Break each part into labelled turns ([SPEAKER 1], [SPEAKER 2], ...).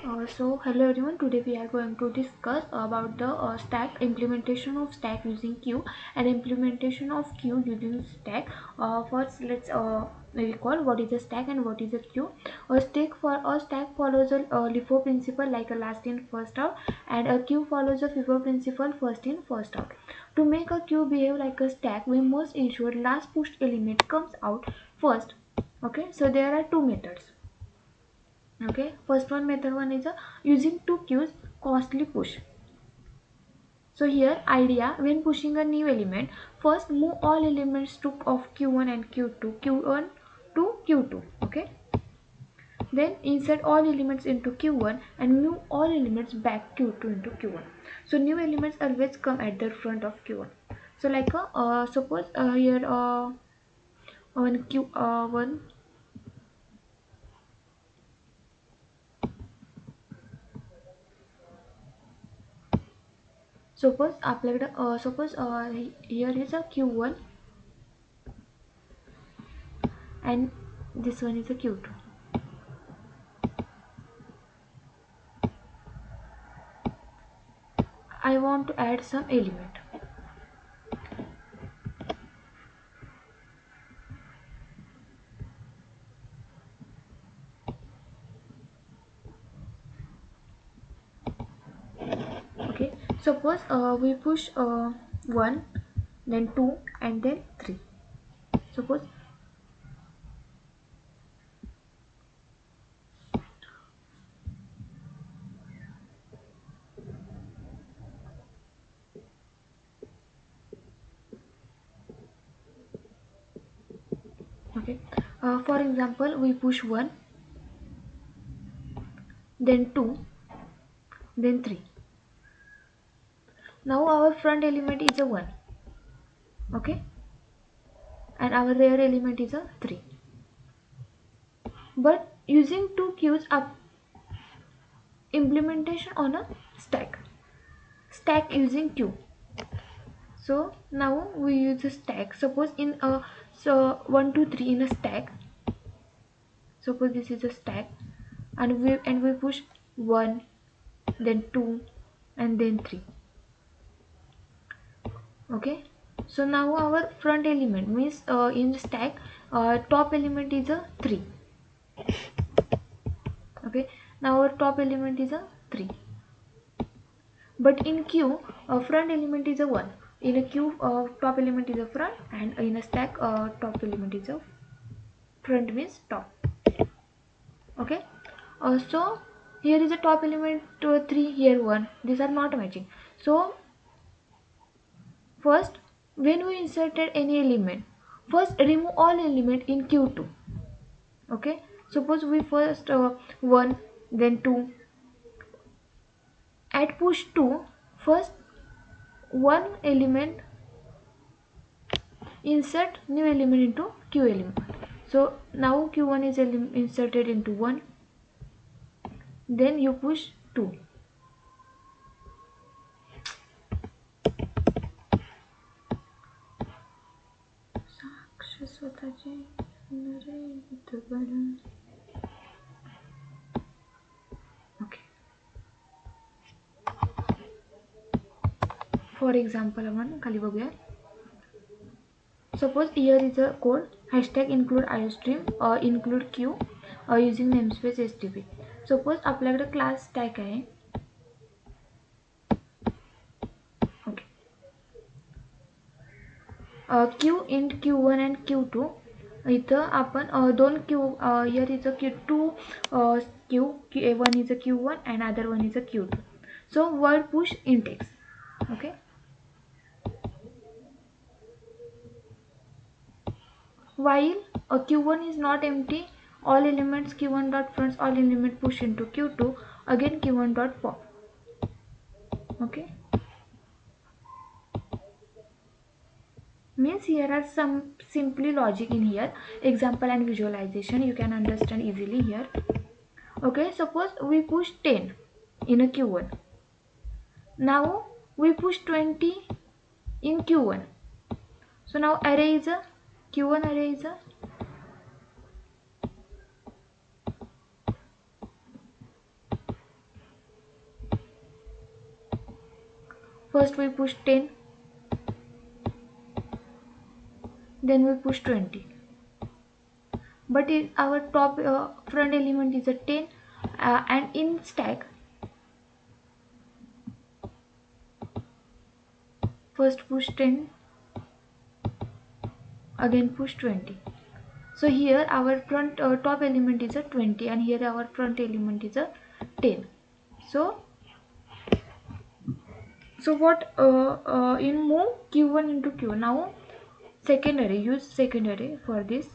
[SPEAKER 1] So hello everyone, today we are going to discuss about the stack implementation of stack using queue and implementation of queue using stack. First let's recall what is a stack and what is a queue. A stack follows a LIFO principle like a last in first out, and a queue follows a FIFO principle first in first out. To make a queue behave like a stack, we must ensure last pushed element comes out first. Okay, so there are two methods. Okay, first method one is using two queues costly push. So here idea, when pushing a new element, first move all elements to of q1 and q1 to q2. Okay, then insert all elements into q1 and move all elements back q2 into q1. So new elements always come at the front of q1. So like suppose here on q1, suppose आपल्याकडे suppose here is a q1 and this one is a q2. I want to add some element. Okay, suppose we push 1, then 2 and then 3. Suppose okay, for example we push 1, then 2, then 3. Now our front element is a 1. Okay, and our rear element is a 3. But using two queues up implementation on a stack using queue. So now we use a stack. Suppose in a 1 2 3 in a stack. Suppose this is a stack, and we push 1, then 2 and then 3. Okay, so now our front element means in the stack top element is a 3. Okay, now our top element is a 3, but in queue front element is a 1. In a queue top element is a front, and in a stack top element is a front means top. Okay, so here is a top element 3, here 1. These are not matching. So first, when we inserted any element, first remove all element in q2. Okay, suppose we first 1, then 2. At push 2, first one element, insert new element into q element. So now q1 is inserted into 1, then you push 2. Okay, for example आपण खाली बघूया. Suppose here is a code hashtag include iostream include queue using namespace stp. Suppose आपल्याकडे class stack आहे. Okay, queue int q1 and q2. इथं आपण दोन queue here is a q2 queue, one is a q1 and other one is a q2. So word push index. Okay, while a q1 is not empty, all elements q1 dot fronts, all element push into q2, again q1 dot pop. Okay, means here are some simply logic in here, example and visualization you can understand easily here. Okay, suppose we push 10 in a q1. Now we push 20 in q1. So now array is a q1 array is a First we push 10, then we push 20. But our top front element is a 10, and in stack first push 10, again push 20. So here our front top element is a 20 and here our front element is a 10. So what in move q1 into q. Now secondary, use secondary for this.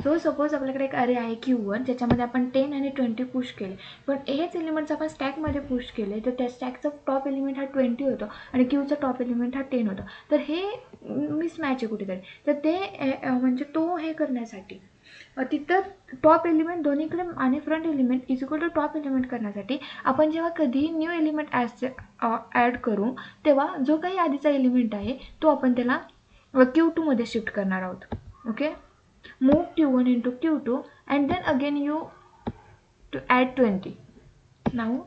[SPEAKER 1] So suppose आपल्याकडे एक अरे आहे Q1 ज्याच्यामध्ये आपण 10 आणि 20 push केले, पण हेच elements आपण स्टॅकमध्ये पुश केले तर त्या स्टॅकचा टॉप एलिमेंट हा 20 होतो आणि क्यूचा टॉप एलिमेंट हा 10 होता. तर हे मिसमॅच आहे कुठेतरी. तर ते म्हणजे तो हे करण्यासाठी तिथं टॉप एलिमेंट दोन्हीकडे आणि front element is equal to top element करण्यासाठी आपण जेव्हा कधीही न्यू एलिमेंट ॲड करू तेव्हा जो काही आधीचा एलिमेंट आहे तो आपण त्याला Q2 मध्ये शिफ्ट करणार आहोत. Okay, move Q1 into Q2 and then again you to add 20. Now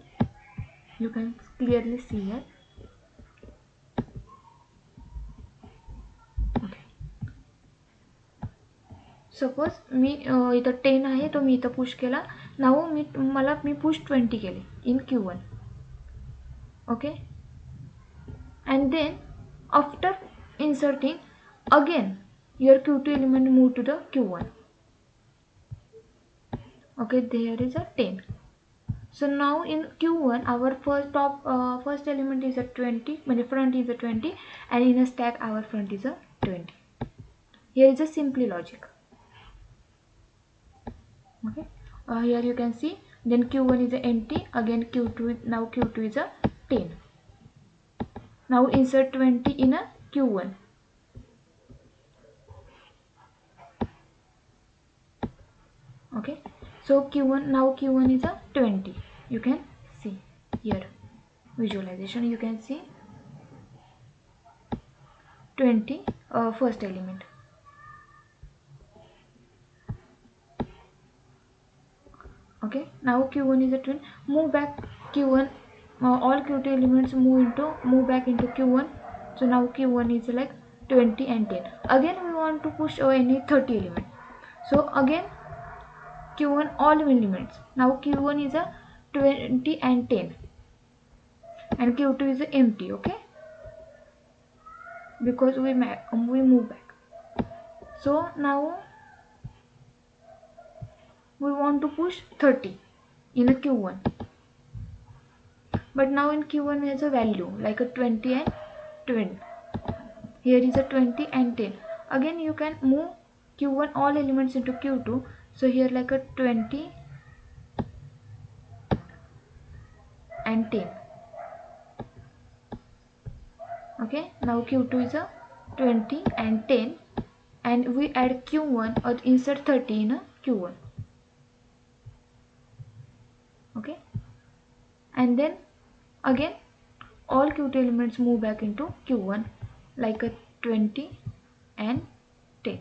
[SPEAKER 1] you can clearly see here. Okay. Suppose मी इथं 10 आहे तो मी इथं पुश केला. नाउ मी पुश 20 केले in Q1. Okay, and then after inserting again your Q2 element move to the Q1. Okay, there is a 10. So now in Q1 our first element is a 20, when the front is a 20 and in a stack our front is a 20. Here is a simple logic. Okay, here you can see then Q1 is a empty, again Q2, now Q2 is a 10. Now insert 20 in a Q1. Okay, so Q1, now Q1 is a 20. You can see here visualization, you can see 20 first element. Okay, now Q1 is a 20. Move back Q1, all Q2 elements move back into Q1. So now Q1 is like 20 and 10. Again we want to push any 30 element. So again Q1 all elements. Now Q1 is a 20 and 10 and Q2 is empty. Okay, because we move back. So now we want to push 30 in a Q1, but now in Q1 has a value like a 20 and 20. Here is a 20 and 10. Again you can move Q1 all elements into Q2. So here like a 20 and 10. Okay, now Q2 is a 20 and 10 and we add Q1 or insert 30 in a Q1. Okay, and then again all Q2 elements move back into Q1 like a 20 and 10.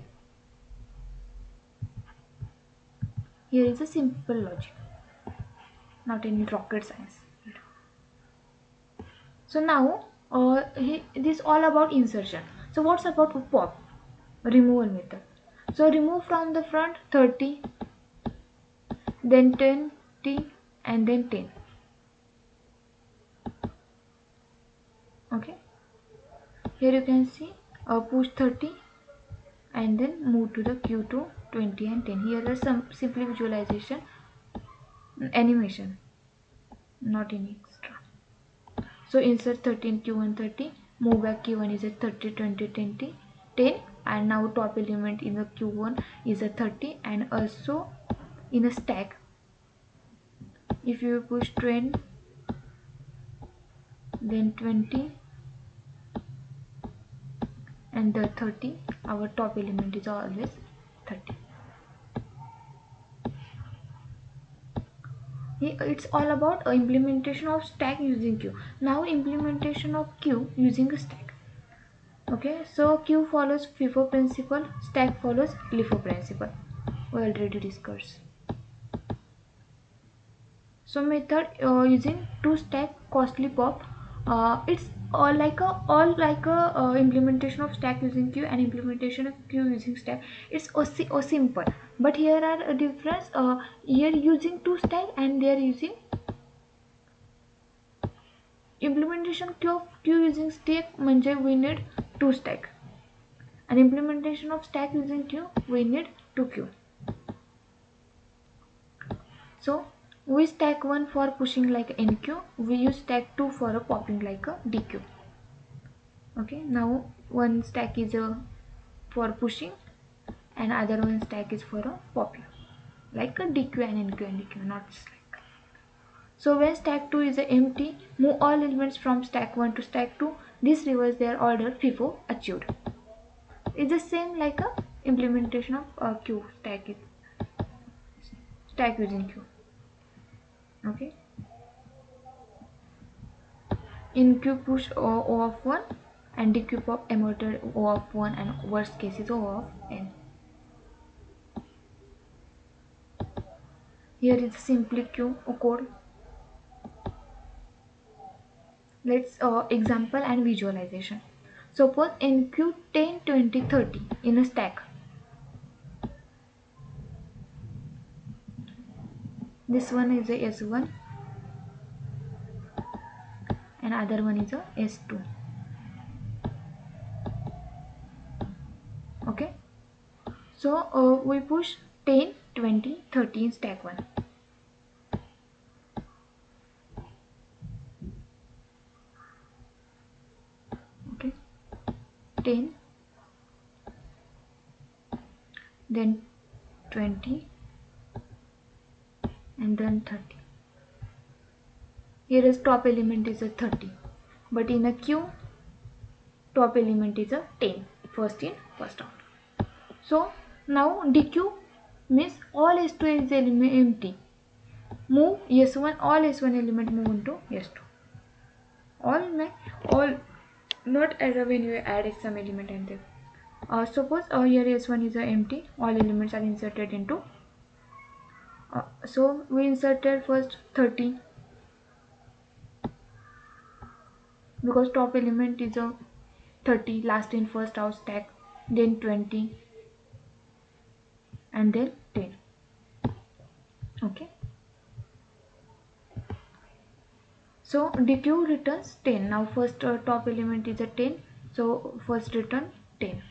[SPEAKER 1] Here is a simple logic, not any rocket science. So now this all about insertion. So what's about pop, removal method? So remove from the front 30, then 20 and then 10. Okay, here you can see push 30 and then move to the Q2 20 and 10. Here is some simple visualization animation, not any extra. So insert 30 in Q1 30, move back Q1 is a 30 20 20 10 and now top element in the Q1 is a 30 and also in a stack if you push 20 then 20 and the 30, our top element is always 30. It's all about implementation of stack using Q. Now implementation of Q using a stack. Okay, so queue follows FIFO principle, stack follows LIFO principle. We already discussed. So method using two stack costly pop. It's all like a implementation of stack using queue and implementation of queue using stack. It's or simple, but here are a difference. Here using two stack and they are using implementation queue using stack. म्हणजे we need two stack. And implementation of stack using queue we need two queue. So we stack 1 for pushing like NQ, we use stack 2 for a popping like a DQ. Okay, now one stack is for pushing and other one stack is for a popping like a DQ and NQ and DQ, not slack. So when stack 2 is empty, move all elements from stack 1 to stack 2. This reverses their order FIFO achieved. It's the same like a implementation of queue stack using queue. Okay. In queue push O of 1 and DQ pop emitted O of 1 and worst case is O of n. Here is simply queue code. Let's example and visualization. Suppose in queue 10, 20, 30 in a stack. This one is a S1 and other one is a S2. Okay. So we push 10, 20, 30 in stack 1. Okay. 10, then 20 and then 30. Here is top element is a 30, but in a queue top element is a 10, first in first out. So now DQ means all S2 is element empty. Move S1, all S1 element move into S2. All not as when you add some element and there. Suppose here S1 is empty, all elements are inserted into. So we inserted first 30 because top element is a 30, last in first out stack, then 20 and then 10. Okay. So DQ returns 10. Now first top element is a 10. So first return 10.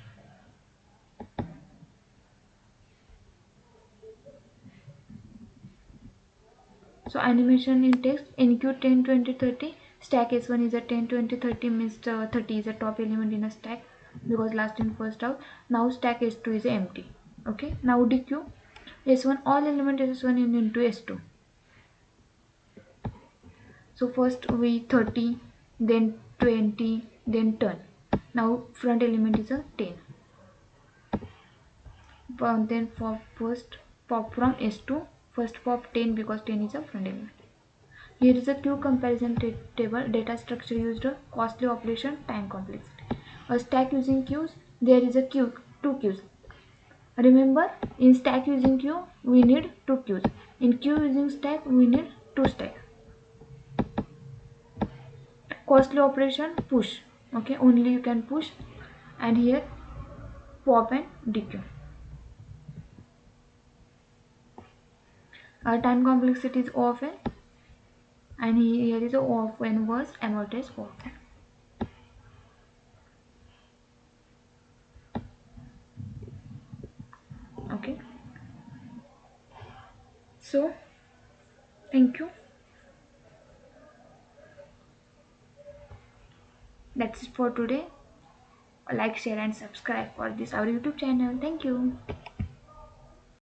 [SPEAKER 1] So animation in text NQ 10, 20, 30. Stack S1 is a 10, 20, 30 means 30 is a top element in a stack because last in first out. Now stack S2 is empty. Okay. Now DQ S1 all element S1 in into S2. So first we 30, then 20, then 10. Now front element is a 10. Then for first pop from S2, first pop 10 because 10 is a front element. Here is a queue comparison table, data structure used, costly operation, time complexity. A stack using queues, there is a queue, two queues. Remember, in stack using queue, we need two queues. In queue using stack, we need two stack. Costly operation, push. Okay, only you can push. And here, pop and DQ. Time complexity is O of n, and here is a O of n was amortized O of n. Okay. So, thank you. That's it for today. Like, share, and subscribe for this our YouTube channel. Thank you.